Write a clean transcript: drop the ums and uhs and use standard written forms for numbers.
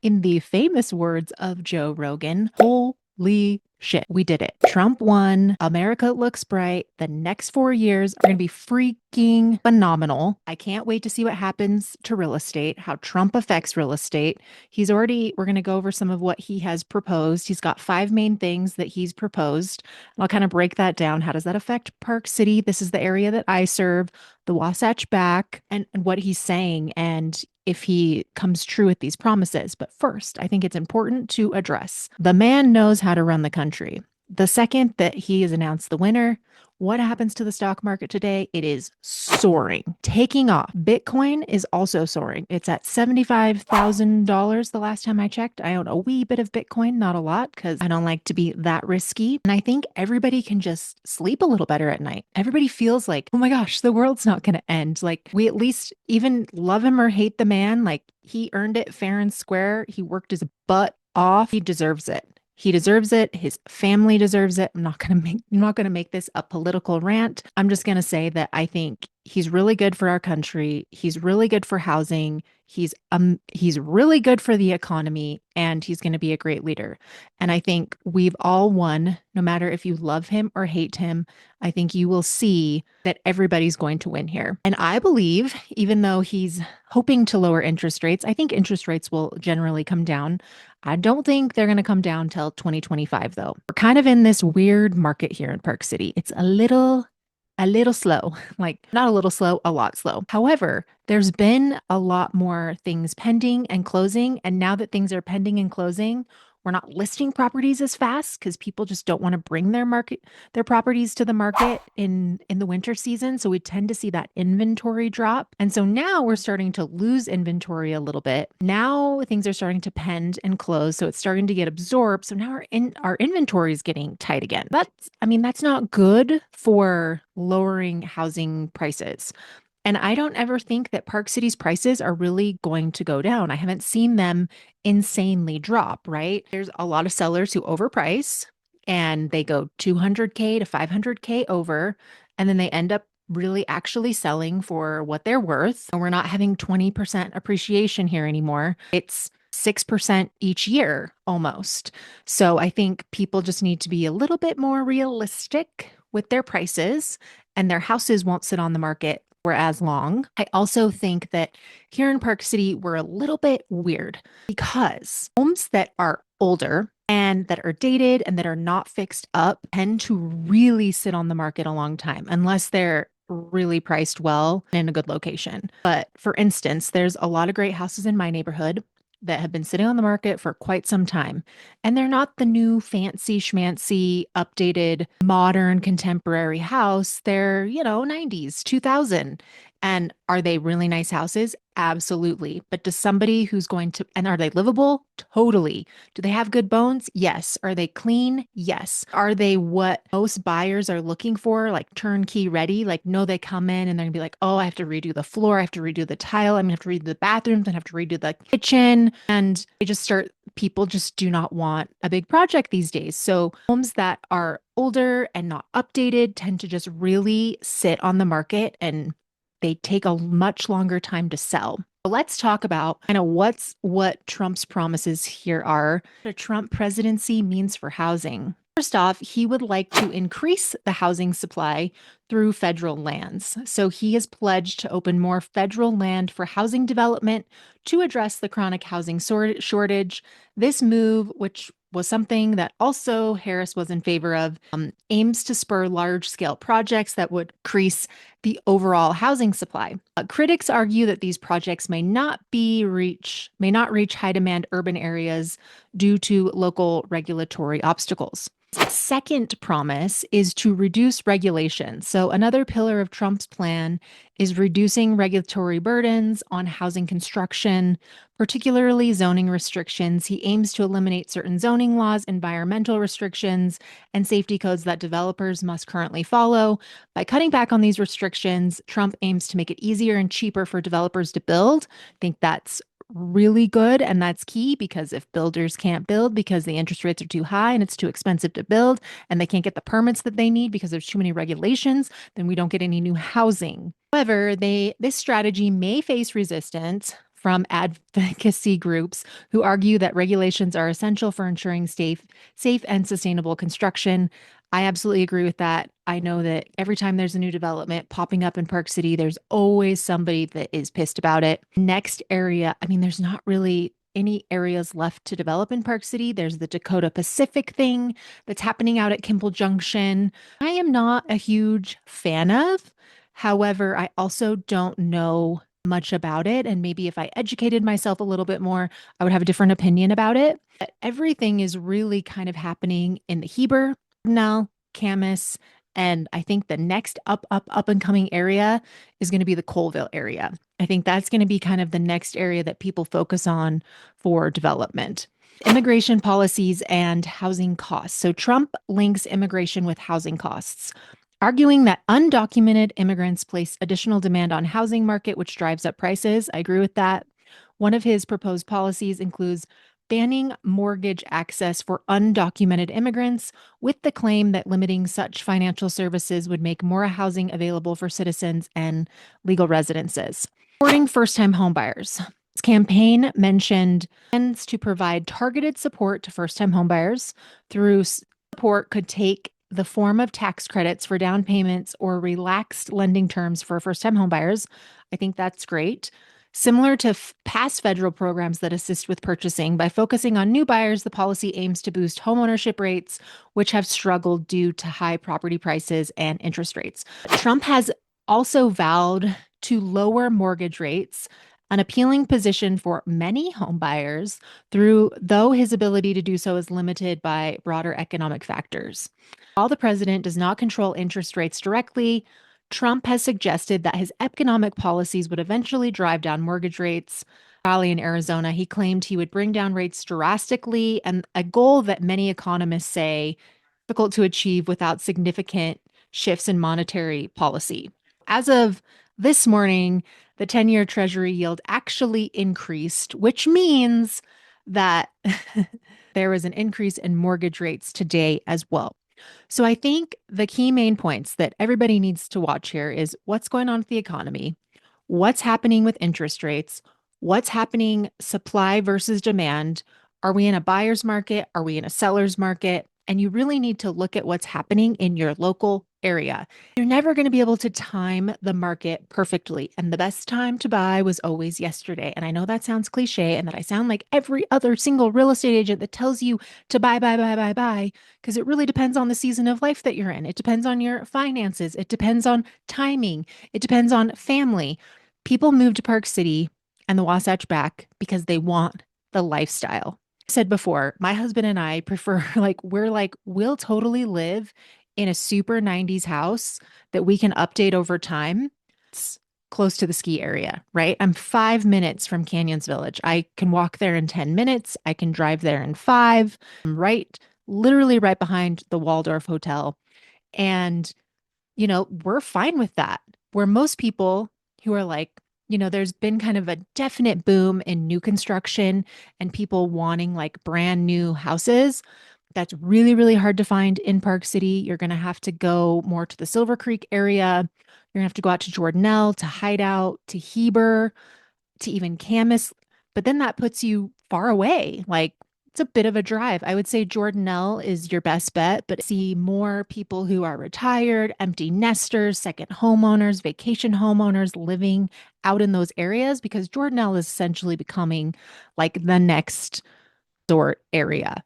In the famous words of Joe Rogan, holy shit, we did it. Trump won. America looks bright. The next 4 years are going to be freaking phenomenal. I can't wait to see what happens to real estate, how Trump affects real estate. We're going to go over some of what he has proposed. He's got five main things that he's proposed. I'll kind of break that down. How does that affect Park City? This is the area that I serve, the Wasatch Back, and what he's saying. And if he comes true with these promises. But first, I think it's important to address the man knows how to run the country. The second that he has announced the winner, what happens to the stock market today? It is soaring, taking off. Bitcoin is also soaring. It's at $75,000 the last time I checked. I own a wee bit of Bitcoin, not a lot, because I don't like to be that risky. And I think everybody can just sleep a little better at night. Everybody feels like, oh my gosh, the world's not going to end. Like, we at least even love him or hate the man. Like, he earned it fair and square. He worked his butt off. He deserves it. He deserves it. His family deserves it. I'm not going to make this a political rant. I'm just going to say that I think he's really good for our country. He's really good for housing. He's really good for the economy, and he's going to be a great leader. And I think we've all won, no matter if you love him or hate him. I think you will see that everybody's going to win here. And I believe, even though he's hoping to lower interest rates, I think interest rates will generally come down. I don't think they're going to come down till 2025, though. We're kind of in this weird market here in Park City. It's a little slow, like not a little slow, a lot slow. However, there's been a lot more things pending and closing. And now that things are pending and closing, we're not listing properties as fast because people just don't want to bring their properties to the market in the winter season. So we tend to see that inventory drop. And so now we're starting to lose inventory a little bit. Now things are starting to pend and close. So it's starting to get absorbed. So now our inventory is getting tight again. That's not good for lowering housing prices. And I don't ever think that Park City's prices are really going to go down. I haven't seen them insanely drop, right? There's a lot of sellers who overprice and they go 200K to 500K over, and then they end up really actually selling for what they're worth. And we're not having 20% appreciation here anymore. It's 6% each year almost. So I think people just need to be a little bit more realistic with their prices, and their houses won't sit on the market for as long. I also think that here in Park City, we're a little bit weird because homes that are older and that are dated and that are not fixed up tend to really sit on the market a long time unless they're really priced well in a good location. But for instance, there's a lot of great houses in my neighborhood that have been sitting on the market for quite some time. And they're not the new fancy schmancy, updated, modern, contemporary house. They're, 90s, 2000. And are they really nice houses? Absolutely. But does somebody who's going to, and are they livable? Totally. Do they have good bones? Yes. Are they clean? Yes. Are they what most buyers are looking for, like turnkey ready? Like, no, they come in and they're gonna be like, oh, I have to redo the floor, I have to redo the tile, I'm gonna have to redo the bathrooms, I have to redo the kitchen. And people just do not want a big project these days. So homes that are older and not updated tend to just really sit on the market, and they take a much longer time to sell. But let's talk about kind of what Trump's promises here are. What a Trump presidency means for housing. First off, he would like to increase the housing supply through federal lands. So he has pledged to open more federal land for housing development to address the chronic housing shortage. This move, which was something that also Harris was in favor of, aims to spur large scale projects that would increase the overall housing supply. Critics argue that these projects may not reach high demand urban areas due to local regulatory obstacles. Second promise is to reduce regulation. So, another pillar of Trump's plan is reducing regulatory burdens on housing construction, particularly zoning restrictions. He aims to eliminate certain zoning laws, environmental restrictions, and safety codes that developers must currently follow. By cutting back on these restrictions, Trump aims to make it easier and cheaper for developers to build. I think that's really good. And that's key, because if builders can't build because the interest rates are too high and it's too expensive to build, and they can't get the permits that they need because there's too many regulations, then we don't get any new housing. However, this strategy may face resistance from advocacy groups who argue that regulations are essential for ensuring safe and sustainable construction. I absolutely agree with that. I know that every time there's a new development popping up in Park City, there's always somebody that is pissed about it. Next area, I mean, there's not really any areas left to develop in Park City. There's the Dakota Pacific thing that's happening out at Kimball Junction. I am not a huge fan of. However, I also don't know much about it. And maybe if I educated myself a little bit more, I would have a different opinion about it. But everything is really kind of happening in the Heber, Nell, Camas, and I think the next up and coming area is going to be the Colville area. I think that's going to be kind of the next area that people focus on for development. Immigration policies and housing costs. So Trump links immigration with housing costs, arguing that undocumented immigrants place additional demand on housing market, which drives up prices. I agree with that. One of his proposed policies includes banning mortgage access for undocumented immigrants, with the claim that limiting such financial services would make more housing available for citizens and legal residences. Supporting first-time homebuyers. His campaign mentioned plans to provide targeted support to first-time homebuyers through support could take the form of tax credits for down payments or relaxed lending terms for first-time homebuyers. I think that's great. Similar to past federal programs that assist with purchasing, by focusing on new buyers, the policy aims to boost homeownership rates, which have struggled due to high property prices and interest rates. Trump has also vowed to lower mortgage rates, an appealing position for many homebuyers, though his ability to do so is limited by broader economic factors. While the president does not control interest rates directly, Trump has suggested that his economic policies would eventually drive down mortgage rates. Rally in Arizona, he claimed he would bring down rates drastically, and a goal that many economists say difficult to achieve without significant shifts in monetary policy. As of this morning, the 10-year Treasury yield actually increased, which means that there was an increase in mortgage rates today as well. So I think the key main points that everybody needs to watch here is what's going on with the economy, what's happening with interest rates, what's happening supply versus demand. Are we in a buyer's market? Are we in a seller's market? And you really need to look at what's happening in your local area. You're never going to be able to time the market perfectly. And the best time to buy was always yesterday. And I know that sounds cliche and that I sound like every other single real estate agent that tells you to buy, because it really depends on the season of life that you're in. It depends on your finances. It depends on timing. It depends on family. People move to Park City and the Wasatch back because they want the lifestyle. Said before, my husband and I prefer we'll totally live in a super 90s house that we can update over time. It's close to the ski area, right? I'm 5 minutes from Canyons Village. I can walk there in 10 minutes. I can drive there in 5. I'm literally right behind the Waldorf Hotel. And, we're fine with that. Where most people who are like, there's been kind of a definite boom in new construction and people wanting like brand new houses. That's really, really hard to find in Park City. You're going to have to go more to the Silver Creek area. You're going to have to go out to Jordanelle, to Hideout, to Heber, to even Camas. But then that puts you far away. Like it's a bit of a drive. I would say Jordanelle is your best bet, but see more people who are retired, empty nesters, second homeowners, vacation homeowners living out in those areas, because Jordanelle is essentially becoming like the next resort area.